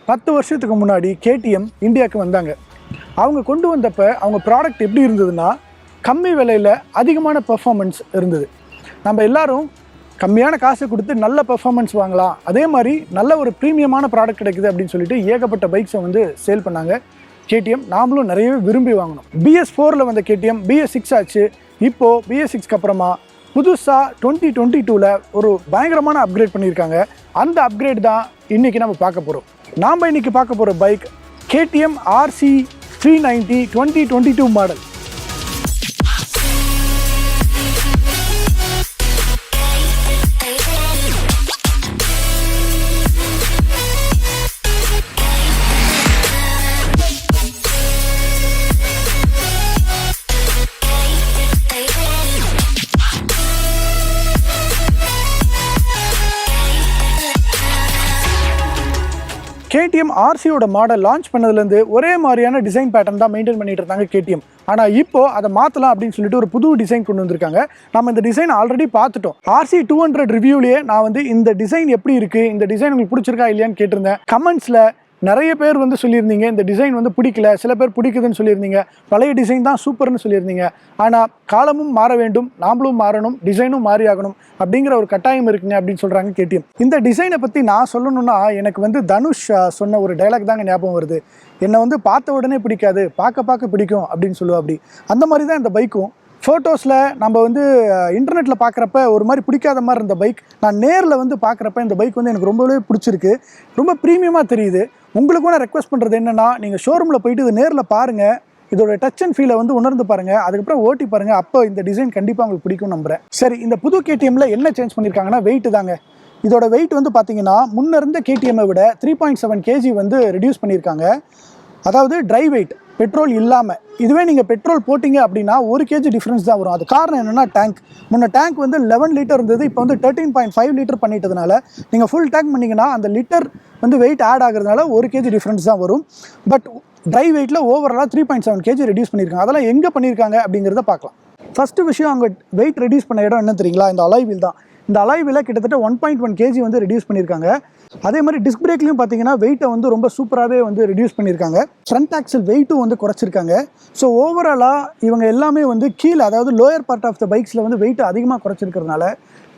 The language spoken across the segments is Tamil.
10 வருஷத்துக்கு முன்னாடி KTM இந்தியாவுக்கு வந்தாங்க. அவங்க கொண்டு வந்தப்ப அவங்க ப்ராடக்ட் எப்படி இருந்ததுன்னா, கம்மி விலையில் அதிகமான பெர்ஃபார்மன்ஸ் இருந்தது. நம்ம எல்லாரும் கம்மியான காசு கொடுத்து நல்ல பெர்ஃபார்மன்ஸ் வாங்கலாம், அதே மாதிரி நல்ல ஒரு ப்ரீமியமான ப்ராடக்ட் கிடைக்குது அப்படின்னு சொல்லிட்டு ஏகப்பட்ட பைக்ஸை வந்து சேல் பண்ணாங்க KTM. நாமளும் நிறையவே விரும்பி வாங்கினோம். BS4ல் வந்த KTM BS6 ஆச்சு. இப்போது BS6க்கு அப்புறமா புதுசாக 2022ல் ஒரு பயங்கரமான அப்கிரேட் பண்ணியிருக்காங்க. அந்த அப்கிரேட் தான் இன்றைக்கி நம்ம பார்க்க போகிறோம். நாம் இன்றைக்கி பார்க்க போகிற bike KTM RC 390 2022 model. KTM RCயோட மாடல் லான்ச் பண்ணதுலேருந்து ஒரே மாதிரியான டிசைன் பேட்டர்ன் தான் மெயின்டைன் பண்ணிட்டு இருந்தாங்க KTM. ஆனால் இப்போது அதை மாற்றலாம் அப்படின்னு சொல்லிட்டு ஒரு புது டிசைன் கொண்டு வந்திருக்காங்க. நம்ம இந்த டிசைன் ஆல்ரெடி பார்த்துட்டோம். RC 200 ரிவ்யூலேயே நான் வந்து இந்த டிசைன் எப்படி இருக்குது, இந்த டிசைன் உங்களுக்கு பிடிச்சிருக்கா இல்லையான்னு கேட்டிருந்தேன். கமெண்ட்ஸில் நிறைய பேர் வந்து சொல்லியிருந்தீங்க இந்த டிசைன் வந்து பிடிக்கல, சில பேர் பிடிக்குதுன்னு சொல்லியிருந்தீங்க, பழைய டிசைன் தான் சூப்பர்னு சொல்லியிருந்தீங்க. ஆனால் காலமும் மாற வேண்டும், நாமளும் மாறணும், டிசைனும் மாறி ஆகணும் அப்படிங்கிற ஒரு கட்டாயம் இருக்குங்க அப்படின்னு சொல்கிறாங்க KTM. இந்த டிசைனை பற்றி நான் சொல்லணும்னா எனக்கு வந்து தனுஷ் சொன்ன ஒரு டைலாக் தாங்க ஞாபகம் வருது. என்னை வந்து பார்த்த உடனே பிடிக்காது, பார்க்க பிடிக்கும் அப்படின்னு சொல்லுவா. அப்படி அந்த மாதிரி தான் இந்த பைக்கும். ஃபோட்டோஸில் நம்ம வந்து இன்டர்நெட்டில் பார்க்குறப்ப ஒரு மாதிரி பிடிக்காத மாதிரி இருந்த பைக், நான் நேரில் வந்து பார்க்குறப்ப இந்த பைக் வந்து எனக்கு ரொம்பவே பிடிச்சிருக்கு, ரொம்ப ப்ரீமியமாக தெரியுது. உங்களுக்கு கூட ரெக்வஸ்ட் பண்ணுறது என்னென்னா, நீங்கள் ஷோரூமில் போயிட்டு இது நேரில் பாருங்கள், இதோட டச் அண்ட் ஃபீலை வந்து உணர்ந்து பாருங்கள், அதுக்கப்புறம் ஓட்டி பாருங்கள், அப்போ இந்த டிசைன் கண்டிப்பாக உங்களுக்கு பிடிக்கும் நம்புகிறேன். சரி, இந்த புது KTMல என்ன சேஞ்ச் பண்ணியிருக்காங்கன்னா வெயிட் தாங்க. இதோட வெயிட் வந்து பார்த்தீங்கன்னா முன்ன இருந்த KTMஐ விட 3.7 kg வந்து ரெடியூஸ் பண்ணியிருக்காங்க. அதாவது ட்ரை வெயிட், பெட்ரோல் இல்லாமல். இதுவே நீங்கள் பெட்ரோல் போட்டிங்க அப்படின்னா 1 kg டிஃப்ரென்ஸ் தான் வரும். அது காரணம் என்னென்னா டேங்க். முன்ன டேங்க் வந்து 11 லிட்டர் இருந்தது, இப்போ வந்து 13.5 லிட்டர் பண்ணிட்டதுனால நீங்கள் ஃபுல் டேங்க் பண்ணிங்கன்னா அந்த லிட்டர் வந்து வெயிட் ஆட் ஆகிறதுனால 1 kg டிஃப்ரென்ஸ் தான் வரும். பட் ட்ரை வெயிட்டில் ஓவராலாக 3.7 kg ரெடியூஸ் பண்ணியிருக்காங்க. அதெல்லாம் எங்கே பண்ணியிருக்காங்க அப்படிங்கிறத பார்க்கலாம். ஃபஸ்ட்டு விஷயம், அங்கே வெயிட் ரெடியூஸ் பண்ண இடம் என்ன தெரியுங்களா? இந்த அலாய் வீல் தான். இந்த அலாய் வீலை கிட்டத்தட்ட 1.1 kg வந்து ரெடியூஸ் பண்ணியிருக்காங்க. அதே மாதிரி டிஸ்க் பிரேக்லையும் பார்த்தீங்கன்னா வெயிட்டை வந்து ரொம்ப சூப்பராகவே வந்து ரெடியூஸ் பண்ணியிருக்காங்க. ஃப்ரண்ட் ஆக்சல் வெயிட்டும் வந்து குறைச்சிருக்காங்க. ஸோ ஓவராலாக இவங்க எல்லாமே வந்து கீழே, அதாவது லோயர் பார்ட் ஆஃப் த பைக்ஸில் வந்து வெயிட் அதிகமாக குறைச்சிருக்கிறதுனால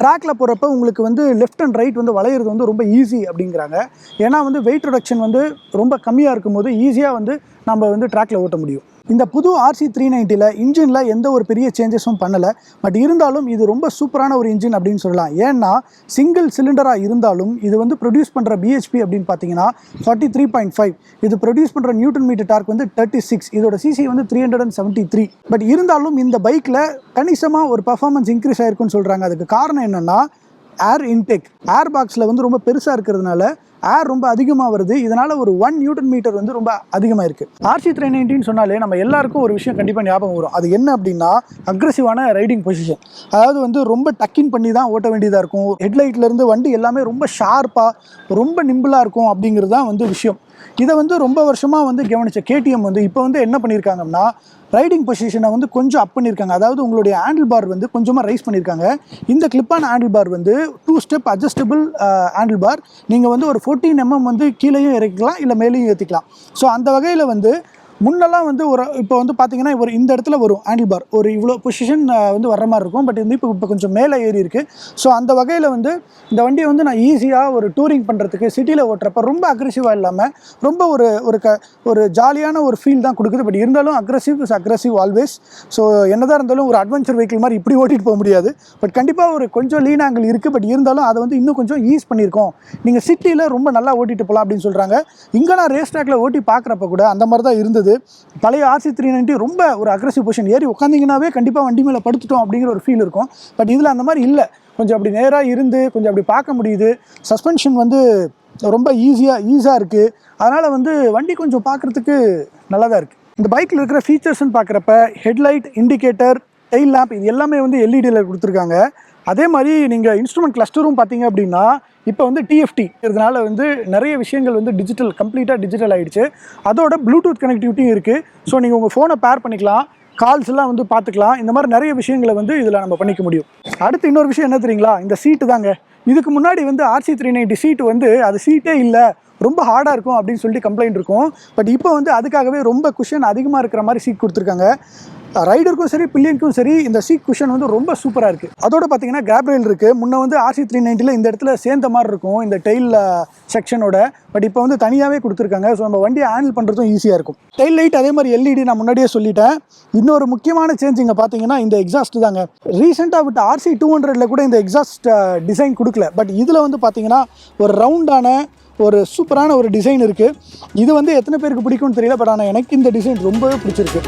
ட்ராக்கில் போகிறப்ப உங்களுக்கு வந்து லெஃப்ட் அண்ட் ரைட் வந்து வளையிறது வந்து ரொம்ப ஈஸி அப்படிங்கிறாங்க. ஏன்னா வந்து வெயிட் ரிடக்ஷன் வந்து ரொம்ப கம்மியாக இருக்கும்போது ஈஸியாக வந்து நம்ம வந்து ட்ராக்கில் ஓட்ட முடியும். இந்த புது RC 390ல் இன்ஜினில் எந்த ஒரு பெரிய சேஞ்சஸும் பண்ணலை. பட் இருந்தாலும் இது ரொம்ப சூப்பரான ஒரு இன்ஜின் அப்படின்னு சொல்லலாம். ஏன்னா சிங்கிள் சிலிண்டராக இருந்தாலும் இது வந்து ப்ரொடியூஸ் பண்ணுற BHP அப்படின்னு பார்த்தீங்கன்னா 43.5. இது ப்ரொடியூஸ் பண்ணுற நியூட்டன் மீட்டர் டார்க் வந்து 36. இதோட CC வந்து 373. பட் இருந்தாலும் இந்த பைக்கில் கணிசமாக ஒரு பர்ஃபார்மன்ஸ் இன்க்ரீஸ் ஆகிருக்குன்னு சொல்கிறாங்க. அதுக்கு காரணம் என்னென்னா ஏர் இன்டேக். ஏர் பாக்ஸில் வந்து ரொம்ப பெருசாக இருக்கிறதுனால ஏர் ரொம்ப அதிகமாக வருது. இதனால் ஒரு 1 நியூட்டன் மீட்டர் வந்து ரொம்ப அதிகமாக இருக்குது. RC 390 சொன்னாலே நம்ம எல்லாருக்கும் ஒரு விஷயம் கண்டிப்பாக ஞாபகம் வரும். அது என்ன அப்படின்னா அக்ரெசிவான ரைடிங் பொசிஷன். அதாவது வந்து ரொம்ப டக்கின் பண்ணி தான் ஓட்ட வேண்டியதாக இருக்கும். ஹெட்லைட்லேருந்து வண்டி எல்லாமே ரொம்ப ஷார்ப்பாக, ரொம்ப நிம்பிளாக இருக்கும் அப்படிங்கிறது தான் வந்து விஷயம். இதை வந்து ரொம்ப வருஷமாக வந்து கவனித்த KTM வந்து இப்போ வந்து என்ன பண்ணியிருக்காங்கன்னா ரைடிங் பொசிஷனை வந்து கொஞ்சம் அப் பண்ணியிருக்காங்க. அதாவது உங்களுடைய ஹேண்டில் பார் வந்து கொஞ்சமாக ரைஸ் பண்ணியிருக்காங்க. இந்த கிளிப்பான ஹேண்டில் பார் வந்து 2 ஸ்டெப் அட்ஜஸ்டபிள் ஹேண்டில் பார். நீங்கள் வந்து ஒரு 14 mm வந்து கீழேயும் இறக்கிக்கலாம், இல்லை மேலேயும் ஏற்றிக்கலாம். ஸோ அந்த வகையில் வந்து முன்னெல்லாம் வந்து ஒரு இப்போ வந்து பார்த்தீங்கன்னா ஒரு இந்த இடத்துல வரும் ஹேண்டில் பார், ஒரு இவ்வளோ பொசிஷன் வந்து வர்ற மாதிரி இருக்கும். பட் வந்து இப்போ கொஞ்சம் மேலே ஏறி இருக்குது. ஸோ அந்த வகையில் வந்து இந்த வண்டியை வந்து நான் ஈஸியாக ஒரு டூரிங் பண்ணுறதுக்கு சிட்டியில் ஓட்டுறப்ப ரொம்ப அக்ரெசிவாக இல்லாமல் ரொம்ப ஒரு ஜாலியான ஒரு ஃபீல் தான் கொடுக்குது. பட் இருந்தாலும் aggressive is aggressive always. So என்னதான் இருந்தாலும் ஒரு அட்வென்ச்சர் வெஹிக்கிள் மாதிரி இப்படி ஓட்டிகிட்டு போக முடியாது. பட் கண்டிப்பாக ஒரு கொஞ்சம் லீன் ஆங்கிள் இருக்குது. பட் இருந்தாலும் அதை வந்து இன்னும் கொஞ்சம் ஈஸ் பண்ணியிருக்கோம். நீங்கள் சிட்டியில் ரொம்ப நல்லா ஓட்டிகிட்டு போகலாம் அப்படின்னு சொல்கிறாங்க. இங்கே நான் ரேஸ் ட்ராக்கில் ஓட்டி பார்க்குறப்ப கூட அந்த மாதிரி தான் இருந்தது. பழைய RC 390 ரொம்ப ஒரு அக்ரெசிவ் பொசிஷன். ஏறி உட்காந்திங்கனாவே கண்டிப்பாக வண்டி மேலே படுத்துட்டோம் அப்படிங்கிற ஒரு ஃபீல் இருக்கும். பட் இதில் அந்த மாதிரி இல்லை. கொஞ்சம் அப்படி நேராக இருந்து கொஞ்சம் அப்படி பார்க்க முடியுது. சஸ்பென்ஷன் வந்து ரொம்ப ஈஸியாக இருக்குது. அதனால் வந்து வண்டி கொஞ்சம் பார்க்குறதுக்கு நல்லா தான் இருக்குது. இந்த பைக்கில் இருக்கிற ஃபீச்சர்ஸ்ன்னு பார்க்குறப்ப ஹெட்லைட், இண்டிகேட்டர், டெயில் லேம்ப் இது எல்லாமே வந்து LEDயில் கொடுத்துருக்காங்க. அதே மாதிரி நீங்கள் இன்ஸ்ட்ருமெண்ட் கிளஸ்டரும் பார்த்தீங்க அப்படின்னா இப்போ வந்து TFT இதனால வந்து நிறைய விஷயங்கள் வந்து கம்ப்ளீட்டாக டிஜிட்டல் ஆகிடுச்சு. அதோட ப்ளூடூத் கனெக்டிவிட்டியும் இருக்குது. ஸோ நீங்கள் உங்கள் ஃபோனை பேர் பண்ணிக்கலாம், கால்ஸ் எல்லாம் வந்து பார்த்துக்கலாம். இந்த மாதிரி நிறைய விஷயங்களை வந்து இதில் நம்ம பண்ணிக்க முடியும். அடுத்து இன்னொரு விஷயம் என்ன தெரியுங்களா? இந்த சீட்டு தாங்க. இதுக்கு முன்னாடி வந்து RC 390 சீட்டு வந்து அது சீட்டே இல்லை, ரொம்ப ஹார்டாக இருக்கும் அப்படின்னு சொல்லிட்டு கம்ப்ளைண்ட் இருக்கும். பட் இப்போ வந்து அதுக்காகவே ரொம்ப குஷன் அதிகமாக இருக்கிற மாதிரி சீட் கொடுத்துருக்காங்க. ரைடருக்கும் சரி பில்லியனுக்கும் சரி இந்த சீட் குஷன் வந்து ரொம்ப சூப்பராக இருக்குது. அதோட பார்த்தீங்கன்னா கிராப் ரெயில் இருக்குது. முன்ன வந்து RC390 இந்த இடத்துல சேர்ந்த மாதிரி இருக்கும் இந்த டெயில் செக்ஷனோட. பட் இப்போ வந்து தனியாகவே கொடுத்துருக்காங்க. ஸோ நம்ம வண்டியை ஹேண்டில் பண்ணுறதும் ஈஸியாக இருக்கும். டெயில் லைட் அதே மாதிரி LED நான் முன்னாடியே சொல்லிட்டேன். இன்னொரு முக்கியமான சேஞ்ச் இங்கே பார்த்தீங்கன்னா இந்த எக்ஸாஸ்ட் தாங்க. ரீசெண்டாக விட்டு RC200 கூட இந்த எக்ஸாஸ்ட் டிசைன் கொடுக்கல. பட் இதில் வந்து பார்த்தீங்கன்னா ஒரு ரவுண்டான ஒரு சூப்பரான ஒரு டிசைன் இருக்குது. இது வந்து எத்தனை பேருக்கு பிடிக்கும்னு தெரியல. பட் ஆனால் எனக்கு இந்த டிசைன் ரொம்பவே பிடிச்சிருக்கு.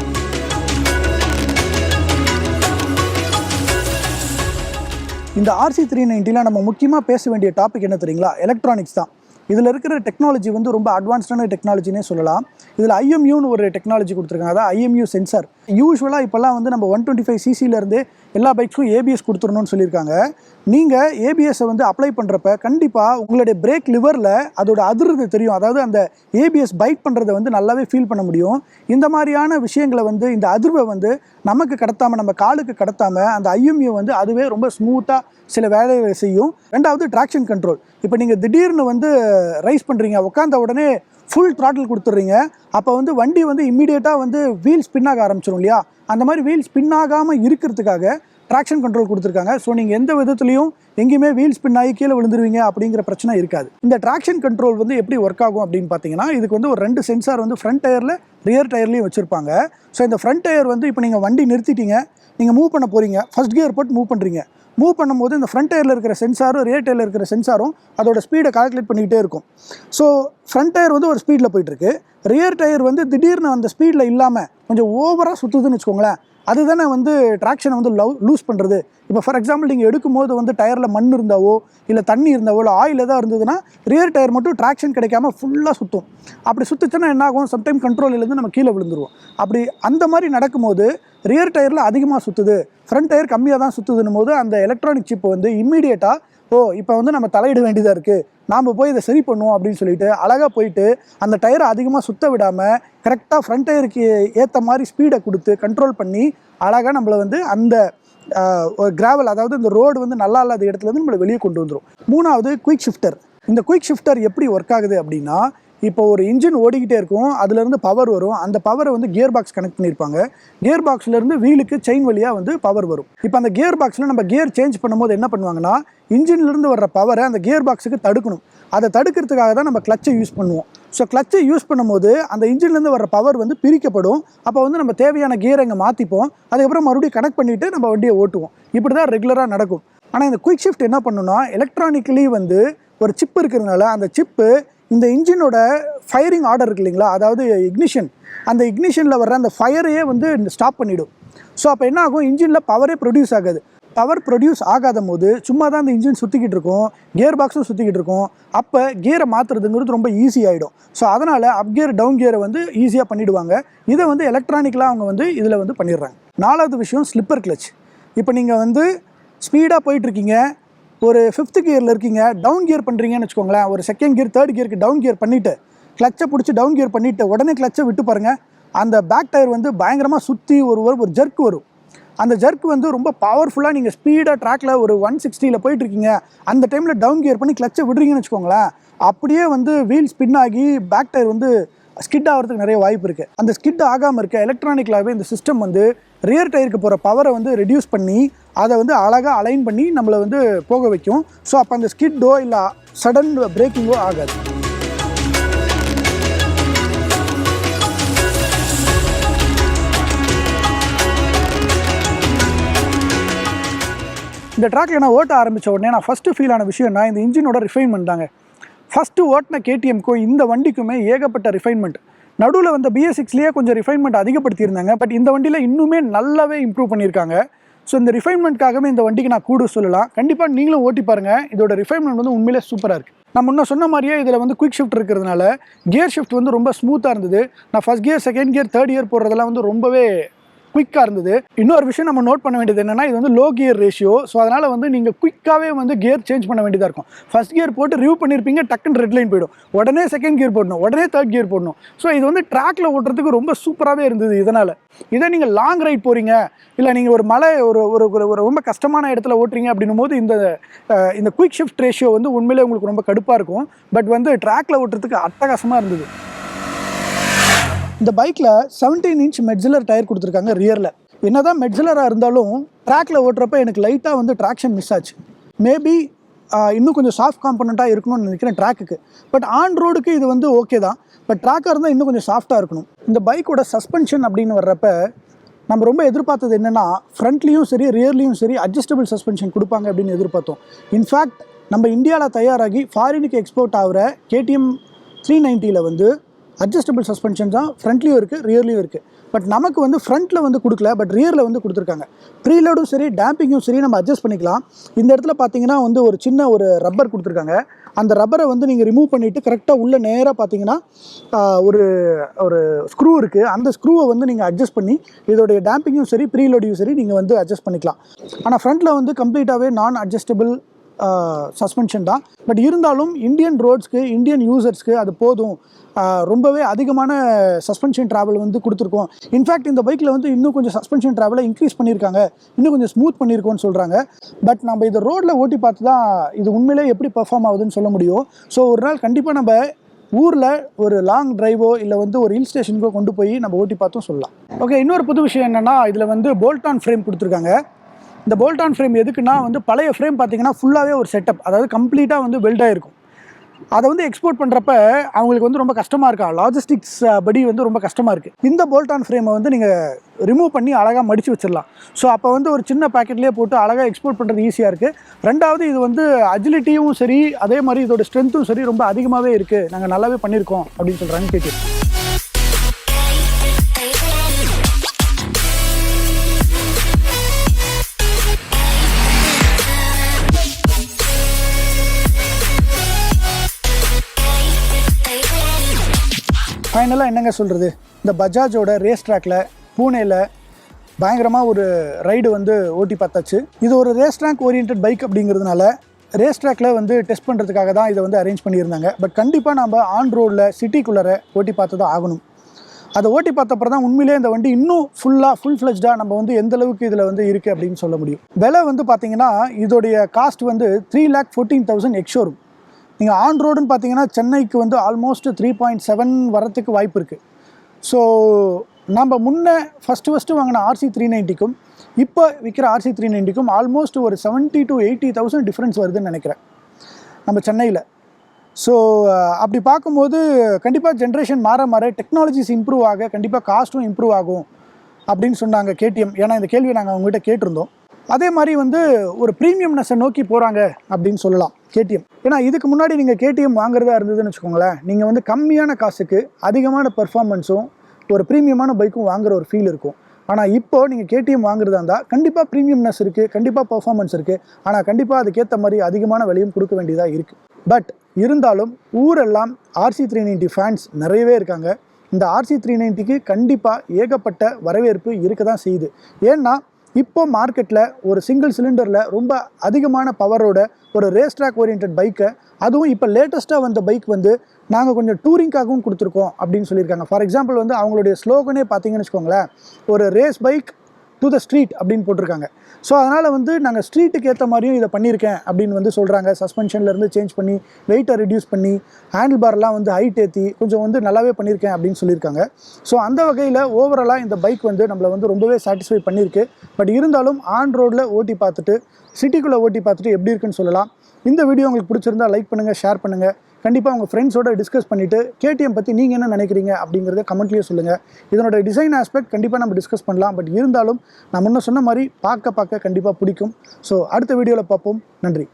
இந்த RC390 நம்ம முக்கியமாக பேச வேண்டிய டாபிக் என்ன தெரியுங்களா? எலக்ட்ரானிக்ஸ் தான். இதில் இருக்கிற டெக்னாலஜி வந்து ரொம்ப அட்வான்ஸ்டான டெக்னாலஜினே சொல்லலாம். இதில் IMUன்னு ஒரு டெக்னாலஜி கொடுத்துருக்காங்க. அதான் IMU சென்சார். யூஸ்வலாக இப்போல்லாம் வந்து நம்ம 125cc எல்லா பைக்ஸும் ABS கொடுத்துடணும்னு சொல்லியிருக்காங்க. நீங்கள் ABSை வந்து அப்ளை பண்ணுறப்ப கண்டிப்பாக உங்களுடைய பிரேக் லிவரில் அதோட அதிர்வு தெரியும். அதாவது அந்த ABS பைட் பண்ணுறதை வந்து நல்லாவே ஃபீல் பண்ண முடியும். இந்த மாதிரியான விஷயங்களை வந்து இந்த அதிர்வை வந்து நமக்கு கடத்தாமல், நம்ம காலுக்கு கடத்தாமல் அந்த IMU வந்து அதுவே ரொம்ப ஸ்மூத்தாக சில வேலைகளை செய்யும். ரெண்டாவது ட்ராக்ஷன் கண்ட்ரோல். இப்போ நீங்கள் திடீர்னு வந்து ரைஸ் பண்ணுறீங்க, உட்காந்த உடனே ஃபுல் த்ராட்டில் கொடுத்துட்றீங்க. அப்போ வந்து வண்டி வந்து இம்மீடியட்டாக வந்து வீல் ஸ்பின் ஆக ஆரம்பிச்சிடும் இல்லையா? அந்த மாதிரி வீல் ஸ்பின் ஆகாமல் இருக்கிறதுக்காக ட்ராக்ஷன் கண்ட்ரோல் கொடுத்துருக்காங்க. ஸோ நீங்கள் எந்த விதத்துலையும் எங்கேயுமே வீல் ஸ்பின் ஆகி கீழே விழுந்துருவீங்க அப்படிங்கிற பிரச்சனை இருக்காது. இந்த ட்ராக்ஷன் கண்ட்ரோல் வந்து எப்படி ஒர்க் ஆகும் அப்படின்னு பார்த்தீங்கன்னா, இதுக்கு வந்து ஒரு 2 சென்சார் வந்து ஃப்ரண்ட் டயரில் ரியர் டயர்லேயும் வச்சுருப்பாங்க. ஸோ இந்த ஃப்ரண்ட் டயர் வந்து இப்போ நீங்கள் வண்டி நிறுத்திட்டீங்க, நீங்கள் மூவ் பண்ண போகிறீங்க, ஃபர்ஸ்ட் கியர் போட்டு மூவ் பண்ணுறீங்க. மூவ் பண்ணும்போது இந்த ஃப்ரண்ட் டயரில் இருக்கிற சென்சாரும் ரியர் டயரில் இருக்கிற சென்சாரும் அதோட ஸ்பீடை கால்குலேட் பண்ணிக்கிட்டே இருக்கும். ஸோ ஃப்ரண்ட் டயர் வந்து ஒரு ஸ்பீடில் போயிட்டுருக்கு, ரியர் டயர் வந்து திடீர்னு அந்த ஸ்பீடில் இல்லாமல் கொஞ்சம் ஓவராக சுற்றுதுன்னு வச்சுக்கோங்களேன். அதுதானே வந்து ட்ராக்ஷனை வந்து லூஸ் பண்ணுறது. இப்போ ஃபார் எக்ஸாம்பிள் நீங்கள் எடுக்கும்போது வந்து டயரில் மண் இருந்தாவோ இல்லை தண்ணி இருந்தாவோ இல்லை ஆயில் எதாவது இருந்ததுன்னா ரியர் டயர் மட்டும் ட்ராக்ஷன் கிடைக்காம ஃபுல்லாக சுற்றும். அப்படி சுற்றுச்சுன்னா என்ன ஆகும்? சம்டைம் கண்ட்ரோல்லேருந்து நம்ம கீழே விழுந்துருவோம். அப்படி அந்த மாதிரி நடக்கும்போது ரியர் டயரில் அதிகமாக சுற்றுது, ஃப்ரண்ட் டயர் கம்மியாக தான் சுற்றுதுன்னும் போது அந்த எலக்ட்ரானிக் சிப் வந்து இம்மீடியட்டாக இப்போ வந்து நம்ம தலையிட வேண்டியதாக இருக்குது, நாம் போய் இதை சரி பண்ணுவோம் அப்படின்னு சொல்லிட்டு அழகாக போயிட்டு அந்த டயரை அதிகமாக சுற்ற விடாமல் கரெக்டாக ஃப்ரண்ட் டயருக்கு ஏற்ற மாதிரி ஸ்பீடை கொடுத்து கண்ட்ரோல் பண்ணி அழகாக நம்மளை வந்து அந்த கிராவல், அதாவது இந்த ரோடு வந்து நல்லா இல்லாத இடத்துலேருந்து நம்மளை வெளியே கொண்டு வந்துடும். மூணாவது குயிக் ஷிஃப்டர். இந்த குயிக் ஷிஃப்டர் எப்படி ஒர்க் ஆகுது அப்படின்னா, இப்போ ஒரு இன்ஜின் ஓடிக்கிட்டே இருக்கும், அதுலேருந்து பவர் வரும். அந்த பவரை வந்து கியர் பாக்ஸ் கனெக்ட் பண்ணியிருப்பாங்க. கியர் பாக்ஸ்லேருந்து வீலுக்கு செயின் வழியாக வந்து பவர் வரும். இப்போ அந்த கியர் பாக்ஸில் நம்ம கியர் சேஞ்ச் பண்ணும்போது என்ன பண்ணுவாங்கன்னா, இன்ஜின்லேருந்து வர்ற பவரை அந்த கியர் பாக்ஸுக்கு தடுக்கணும். அதை தடுக்கிறதுக்காக தான் நம்ம கிளச்சை யூஸ் பண்ணுவோம். ஸோ கிளச்சை யூஸ் பண்ணும்போது அந்த இன்ஜின்லேருந்து வர்ற பவர் வந்து பிரிக்கப்படும். அப்போ வந்து நம்ம தேவையான கியரை இங்கே மாற்றிப்போம். அதுக்கப்புறம் மறுபடியும் கனெக்ட் பண்ணிவிட்டு நம்ம வண்டியை ஓட்டுவோம். இப்படி தான் ரெகுலராக நடக்கும். ஆனால் இந்த குயிக் ஷிஃப்ட் என்ன பண்ணுன்னா, எலக்ட்ரானிக்கலி வந்து ஒரு சிப் இருக்கிறதுனால அந்த சிப்பு இந்த இன்ஜினோட ஃபயரிங் ஆர்டர் இருக்கு இல்லைங்களா, அதாவது இக்னிஷன், அந்த இக்னிஷனில் வர்ற அந்த ஃபயரையே வந்து ஸ்டாப் பண்ணிவிடும். ஸோ அப்போ என்ன ஆகும்? இன்ஜினில் பவரே ப்ரொடியூஸ் ஆகாது. பவர் ப்ரொடியூஸ் ஆகாத போது சும்மா தான் அந்த இன்ஜின் சுற்றிக்கிட்டு இருக்கும், கியர் பாக்ஸும் சுற்றிக்கிட்டு இருக்கும். அப்போ கியரை மாற்றுறதுங்கிறது ரொம்ப ஈஸி ஆகிடும். ஸோ அதனால் அப் கியர் டவுன் கியரை வந்து ஈஸியாக பண்ணிவிடுவாங்க. இதை வந்து எலக்ட்ரானிக்கலாக அவங்க வந்து இதில் வந்து பண்ணிடுறாங்க. நாலாவது விஷயம் ஸ்லிப்பர் கிளச். இப்போ நீங்கள் வந்து ஸ்பீடாக போயிட்டுருக்கீங்க, ஒரு 5th கியரில் இருக்கீங்க, டவுன் கியர் பண்ணுறீங்கன்னு வச்சுக்கோங்களேன். ஒரு 2nd gear 3rd கியருக்கு down gear பண்ணிவிட்டு கிளச்சை பிடிச்சி டவுன் கியர் பண்ணிவிட்டு உடனே கிளச்சை விட்டு பாருங்கள், அந்த பேக் டயர் வந்து பயங்கரமாக சுற்றி ஒரு ஜர்க் வரும். அந்த ஜர்க் வந்து ரொம்ப பவர்ஃபுல்லாக நீங்கள் ஸ்பீடாக ட்ராக்கில் ஒரு 160 போயிட்டுருக்கீங்க, அந்த டைமில் டவுன் கியர் பண்ணி கிளச்சை விடுறீங்கன்னு வச்சுக்கோங்களேன், அப்படியே வந்து வீல் ஸ்பின் ஆகி பேக் டயர் வந்து ஸ்கிட் ஆகிறதுக்கு நிறைய வாய்ப்பு இருக்குது. அந்த ஸ்கிட் ஆகாமல் இருக்க எலக்ட்ரானிக்கலாகவே இந்த சிஸ்டம் வந்து ரியர் டயருக்கு போகிற பவரை வந்து ரெடியூஸ் பண்ணி அதை வந்து அழகாக அலைன் பண்ணி நம்மளை வந்து போக வைக்கும். ஸோ அப்போ அந்த ஸ்கிட்டோ இல்லை சடன் பிரேக்கிங்கோ ஆகாது. இந்த ட்ராக்கில் நான் ஓட்ட ஆரம்பித்த உடனே நான் ஃபஸ்ட்டு ஃபீல் ஆன விஷயம்னா இந்த இன்ஜினோட ரிஃபைன்மெண்ட் தாங்க. ஃபஸ்ட்டு ஓட்டின KTMக்கும் இந்த வண்டிக்குமே ஏகப்பட்ட ரிஃபைன்மெண்ட். நடுவில் வந்து BS6லேயே கொஞ்சம் ரிஃபைன்மெண்ட் அதிகப்படுத்தியிருந்தாங்க. பட் இந்த வண்டியில் இன்னுமே நல்லாவே இம்ப்ரூவ் பண்ணியிருக்காங்க. ஸோ இந்த ரிஃபைன்மெண்ட்காகவே இந்த வண்டிக்கு நான் கூட சொல்லலாம். கண்டிப்பாக நீங்களும் ஓட்டி பாருங்கள். இதோட ரிஃபைன்மெண்ட் வந்து உண்மையிலே சூப்பராக இருக்குது. நான் முன்ன சொன்ன மாதிரியே இதில் வந்து குயிக் ஷிஃப்ட் இருக்கிறதுனால கியர் ஷிஃப்ட் வந்து ரொம்ப ஸ்மூத்தாக இருந்தது. நான் first gear 2nd gear 3rd gear போடுறதெல்லாம் வந்து ரொம்பவே குயிக்காக இருந்தது. இன்னொரு விஷயம் நம்ம நோட் பண்ண வேண்டியது என்னென்னா, இது வந்து லோ கியர் ரேஷியோ. ஸோ அதனால் வந்து நீங்கள் குயிக்காகவே வந்து கியர் சேஞ்ச் பண்ண வேண்டியதாக இருக்கும். ஃபஸ்ட் கியர் போட்டு ரிவ்யூ பண்ணியிருப்பீங்க, டக்குன்னு ரெட் லைன் போயிடும், உடனே செகண்ட் கியர் போடணும், உடனே தேர்ட் கியர் போடணும். ஸோ இது வந்து ட்ராக்கில் ஓட்டுறதுக்கு ரொம்ப சூப்பராகவே இருந்தது. இதனால் இதே நீங்கள் லாங் ரைட் போகிறீங்க, இல்லை நீங்கள் ஒரு மலை ஒரு ரொம்ப கஷ்டமான இடத்துல ஓட்டுறீங்க அப்படின்னும் போது இந்த குயிக் ஷிஃப்ட் ரேஷியோ வந்து உண்மையிலே உங்களுக்கு ரொம்ப கடுப்பாக இருக்கும். பட் வந்து ட்ராக்கில் ஓட்டுறதுக்கு அட்டகாசமாக இருந்தது. இந்த பைக்கில் 17 இன்ச் மெட்ஜிலர் டயர் கொடுத்துருக்காங்க ரியரில். என்னதான் மெட்ஜிலராக இருந்தாலும் ட்ராக்கில் ஓட்டுறப்ப எனக்கு லைட்டாக வந்து ட்ராக்ஷன் மிஸ் ஆச்சு. மேபி இன்னும் கொஞ்சம் சாஃப்ட் காம்பனண்ட்டாக இருக்கணும்னு நினைக்கிறேன் ட்ராக்குக்கு. பட் ஆன் ரோடுக்கு இது வந்து ஓகே தான். பட் ட்ராக்காக இருந்தால் இன்னும் கொஞ்சம் சாஃப்ட்டாக இருக்கணும். இந்த பைக்கோட சஸ்பென்ஷன் அப்படின்னு வர்றப்ப நம்ம ரொம்ப எதிர்பார்த்தது என்னென்னா, ஃப்ரண்ட்லேயும் சரி ரியர்லேயும் சரி அட்ஜஸ்டபிள் சஸ்பென்ஷன் கொடுப்பாங்க அப்படின்னு எதிர்பார்த்தோம். இன்ஃபேக்ட் நம்ம இந்தியாவில் தயாராகி ஃபாரினுக்கு எக்ஸ்போர்ட் ஆகிற KTM 390 வந்து அட்ஜஸ்டபிள் சஸ்பென்ஷன் தான் ஃப்ரண்ட்லேயும் இருக்குது, ரியர்லேயும் இருக்குது. பட் நமக்கு வந்து ஃப்ரண்ட்டில் வந்து கொடுக்கல, பட் ரியரில் வந்து கொடுத்துருக்காங்க. ப்ரீலோடும் சரி டேம்பிங்கும் சரி நம்ம அட்ஜஸ்ட் பண்ணிக்கலாம். இந்த இடத்துல பார்த்தீங்கன்னா வந்து ஒரு சின்ன ஒரு ரப்பர் கொடுத்துருக்காங்க. அந்த ரப்பரை வந்து நீங்கள் ரிமூவ் பண்ணிவிட்டு கரெக்டாக உள்ளே நேராக பார்த்தீங்கன்னா ஒரு ஸ்க்ரூ இருக்குது. அந்த ஸ்க்ரூவை வந்து நீங்கள் அட்ஜஸ்ட் பண்ணி இதோடைய டேம்பிங்கும் சரி ப்ரீலோடையும் சரி நீங்கள் வந்து அட்ஜஸ்ட் பண்ணிக்கலாம். ஆனால் ஃப்ரண்ட்டில் வந்து கம்ப்ளீட்டாகவே நான் அட்ஜஸ்டபிள் சஸ்பென்ஷன் தான். பட் இருந்தாலும் இந்தியன் ரோட்ஸ்க்கு, இந்தியன் யூசர்ஸ்க்கு அது போதும். ரொம்பவே அதிகமான சஸ்பென்ஷன் ட்ராவல் வந்து கொடுத்துருக்கோம். இன்ஃபேக்ட் இந்த பைக்கில் வந்து இன்னும் கொஞ்சம் சஸ்பென்ஷன் ட்ராவலை இன்க்ரீஸ் பண்ணியிருக்காங்க, இன்னும் கொஞ்சம் ஸ்மூத் பண்ணியிருக்கோன்னு சொல்கிறாங்க. பட் நம்ம இதை ரோட்டில் ஓட்டி பார்த்து தான் இது உண்மையிலே எப்படி பெர்ஃபார்ம் ஆகுதுன்னு சொல்ல முடியும். ஸோ ஒரு நாள் கண்டிப்பாக நம்ம ஊரில் ஒரு லாங் டிரைவோ இல்லை வந்து ஒரு ஹில் ஸ்டேஷனுக்கோ கொண்டு போய் நம்ம ஓட்டி பார்த்தும் சொல்லலாம். ஓகே, இன்னொரு புது விஷயம் என்னென்னா, இதில் வந்து போல்டான் ஃப்ரேம் கொடுத்துருக்காங்க. இந்த போல்டான் ஃப்ரேம் எதுக்குன்னா வந்து பழைய ஃப்ரேம் பார்த்தீங்கன்னா ஃபுல்லாகவே ஒரு செட்டப், அதாவது கம்ப்ளீட்டாக வந்து வெல்டாக இருக்கும். அதை வந்து எக்ஸ்போர்ட் பண்ணுறப்ப அவங்களுக்கு வந்து ரொம்ப கஷ்டமாக இருக்கா, லாஜிஸ்டிக்ஸ் படி வந்து ரொம்ப கஷ்டமாக இருக்குது. இந்த போல்டான் ஃப்ரேமை வந்து நீங்கள் ரிமூவ் பண்ணி அழகாக மடித்து வச்சிடலாம். ஸோ அப்போ வந்து ஒரு சின்ன பேக்கெட்லேயே போட்டு அழகாக எக்ஸ்போர்ட் பண்ணுறது ஈஸியாக இருக்குது. ரெண்டாவது இது வந்து அஜிலிட்டியும் சரி, அதே மாதிரி இதோட ஸ்ட்ரென்த்தும் சரி ரொம்ப அதிகமாகவே இருக்குது. நாங்கள் நல்லாவே பண்ணியிருக்கோம் அப்படின்னு சொல்கிறாங்க KTM. ஃபைனலாக என்னங்க சொல்கிறது, இந்த பஜாஜோட ரேஸ் ட்ராக்கில் பூனேயில் பயங்கரமாக ஒரு ரைடு வந்து ஓட்டி பார்த்தாச்சு. இது ஒரு ரேஸ் ட்ராக் ஓரியன்ட் பைக் அப்படிங்கிறதுனால ரேஸ் ட்ராக்கில் வந்து டெஸ்ட் பண்ணுறதுக்காக தான் இதை வந்து அரேஞ்ச் பண்ணியிருந்தாங்க. பட் கண்டிப்பாக நம்ம ஆன் ரோடில் சிட்டிக்குள்ளே ஓட்டி பார்த்து தான் ஆகணும். அதை ஓட்டி பார்த்தப்பறம் தான் உண்மையிலே இந்த வண்டி இன்னும் ஃபுல் ஃப்ளெஜ்டாக நம்ம வந்து எந்த அளவுக்கு இதில் வந்து இருக்குது அப்படின்னு சொல்ல முடியும். விலை வந்து பார்த்தீங்கன்னா இதோடைய காஸ்ட் வந்து 3,14,000 எக்ஸ்ஷோரூம். நீங்கள் ஆன் ரோடுன்னு பார்த்தீங்கன்னா சென்னைக்கு வந்து ஆல்மோஸ்ட் 3.7 வரத்துக்கு வாய்ப்பு இருக்குது. ஸோ நம்ம முன்னே ஃபஸ்ட்டு வாங்கின RC 390க்கும் இப்போ விற்கிற RC 390க்கும் ஆல்மோஸ்ட் ஒரு 70,000 to 80,000 டிஃப்ரென்ஸ் வருதுன்னு நினைக்கிறேன் நம்ம சென்னையில். ஸோ அப்படி பார்க்கும்போது கண்டிப்பாக ஜென்ரேஷன் மாற டெக்னாலஜிஸ் இம்ப்ரூவ் ஆக கண்டிப்பாக காஸ்ட்டும் இம்ப்ரூவ் ஆகும் அப்படின்னு சொன்னாங்க KTM. ஏன்னா இந்த கேள்வியை நாங்கள் அவங்ககிட்ட கேட்டிருந்தோம். அதே மாதிரி வந்து ஒரு ப்ரீமியம்னஸை நோக்கி போகிறாங்க அப்படின்னு சொல்லலாம் KTM. ஏன்னா இதுக்கு முன்னாடி நீங்கள் KTM வாங்குறதா இருந்ததுன்னு வச்சுக்கோங்களேன், நீங்கள் வந்து கம்மியான காசுக்கு அதிகமான பெர்ஃபார்மன்ஸும் ஒரு ப்ரீமியமான பைக்கும் வாங்குற ஒரு ஃபீல் இருக்கும். ஆனால் இப்போது நீங்கள் KTM வாங்குறதா இருந்தால் கண்டிப்பாக ப்ரீமியம்னஸ் இருக்குது, கண்டிப்பாக பெர்ஃபார்மன்ஸ் இருக்குது. ஆனால் கண்டிப்பாக அதுக்கேற்ற மாதிரி அதிகமான விலையும் கொடுக்க வேண்டியதாக இருக்குது. பட் இருந்தாலும் ஊரெல்லாம் RC 390 ஃபேன்ஸ் நிறையவே இருக்காங்க. இந்த RC 390க்கு கண்டிப்பாக ஏகப்பட்ட வரவேற்பு இருக்க தான் செய்யுது. ஏன்னா இப்போ மார்க்கெட்டில் ஒரு சிங்கிள் சிலிண்டரில் ரொம்ப அதிகமான பவரோட ஒரு ரேஸ் ட்ராக் ஓரியன்ட் பைக்கை, அதுவும் இப்போ லேட்டஸ்ட்டாக வந்த பைக் வந்து நாங்கள் கொஞ்சம் டூரிங்காகவும் கொடுத்துருக்கோம் அப்படின்னு சொல்லியிருக்காங்க. ஃபார் எக்ஸாம்பிள் வந்து அவங்களுடைய ஸ்லோகனே பார்த்தீங்கன்னு வச்சுக்கோங்களேன், ஒரு race bike to the street அப்படின்னு போட்டிருக்காங்க. ஸோ அதனால் வந்து நாங்கள் ஸ்ட்ரீட்டுக்கு ஏற்ற மாதிரியும் இதை பண்ணியிருக்கேன் அப்படின்னு வந்து சொல்கிறாங்க. சஸ்பென்ஷன்லேருந்து சேஞ்ச் பண்ணி, வெயிட்டை ரெடியூஸ் பண்ணி, ஹேண்டில் பார்லாம் வந்து ஹைட் ஏற்றி கொஞ்சம் வந்து நல்லாவே பண்ணியிருக்கேன் அப்படின்னு சொல்லியிருக்காங்க. ஸோ அந்த வகையில் ஓவராலாக இந்த பைக் வந்து நம்மளை வந்து ரொம்பவே சாட்டிஸ்ஃபை பண்ணியிருக்கு. பட் இருந்தாலும் ஆன் ரோடில் ஓட்டி பார்த்துட்டு, சிட்டிக்குள்ளே ஓட்டி பார்த்துட்டு எப்படி இருக்குன்னு சொல்லலாம். இந்த வீடியோ உங்களுக்கு பிடிச்சிருந்தா லைக் பண்ணுங்கள், ஷேர் பண்ணுங்கள். கண்டிப்பாக உங்கள் ஃப்ரெண்ட்ஸோட டிஸ்கஸ் பண்ணிவிட்டு KTM பற்றி நீங்கள் என்ன நினைக்கிறீங்க அப்படிங்கிறத கமெண்ட்லேயே சொல்லுங்கள். இதனோட டிசைன் ஆஸ்பெக்ட் கண்டிப்பாக நம்ம டிஸ்கஸ் பண்ணலாம். பட் இருந்தாலும் நான் முன்ன சொன்ன மாதிரி பார்க்க கண்டிப்பாக பிடிக்கும். ஸோ அடுத்த வீடியோவில் பார்ப்போம். நன்றி.